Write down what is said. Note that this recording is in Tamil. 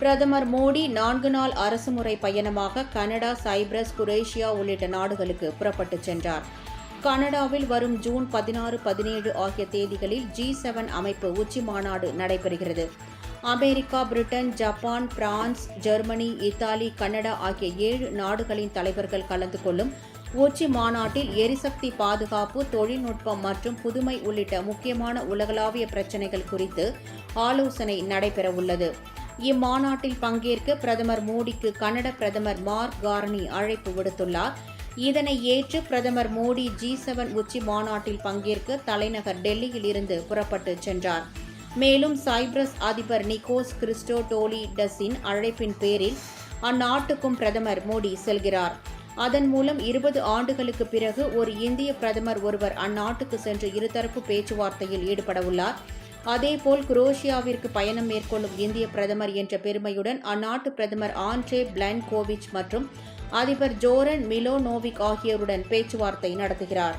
பிரதமர் மோடி 4 நாள் அரசுமுறை பயணமாக கனடா, சைப்ரஸ், குரேஷியா உள்ளிட்ட நாடுகளுக்கு புறப்பட்டுச் சென்றார். கனடாவில் வரும் ஜூன் 16, 17 ஆகிய தேதிகளில் G7 அமைப்பு உச்சி மாநாடு நடைபெறுகிறது. America, Britain, Japan, France, Germany, Italy, Canada ஆகிய 7 நாடுகளின் தலைவர்கள் கலந்து கொள்ளும் உச்சி மாநாட்டில் எரிசக்தி பாதுகாப்பு, தொழில்நுட்பம் மற்றும் புதுமை உள்ளிட்ட முக்கியமான உலகளாவிய பிரச்சினைகள் குறித்து ஆலோசனை நடைபெறவுள்ளது. இம்மாநாட்டில் பங்கேற்க பிரதமர் மோடிக்கு கனடா பிரதமர் மார்க் கார்னி அழைப்பு விடுத்துள்ளார். இதனை ஏற்று பிரதமர் மோடி G7 உச்சி மாநாட்டில் பங்கேற்க தலைநகர் டெல்லியில் இருந்து புறப்பட்டு சென்றார். மேலும் சைப்ரஸ் அதிபர் நிக்கோஸ் கிறிஸ்டோடோலிடஸின் அழைப்பின் பேரில் அந்நாட்டுக்கும் பிரதமர் மோடி செல்கிறார். அதன் மூலம் 20 ஆண்டுகளுக்கு பிறகு ஒரு இந்திய பிரதமர் ஒருவர் அந்நாட்டுக்கு சென்று இருதரப்பு பேச்சுவார்த்தையில் ஈடுபடவுள்ளார். அதேபோல் குரோஷியாவிற்கு பயணம் மேற்கொள்ளும் இந்திய பிரதமர் என்ற பெருமையுடன் அந்நாட்டு பிரதமர் ஆண்ட்ரே பிளன்கோவிச் மற்றும் அதிபர் ஜோரன் மிலோனோவிக் ஆகியோருடன் பேச்சுவார்த்தை நடத்துகிறார்.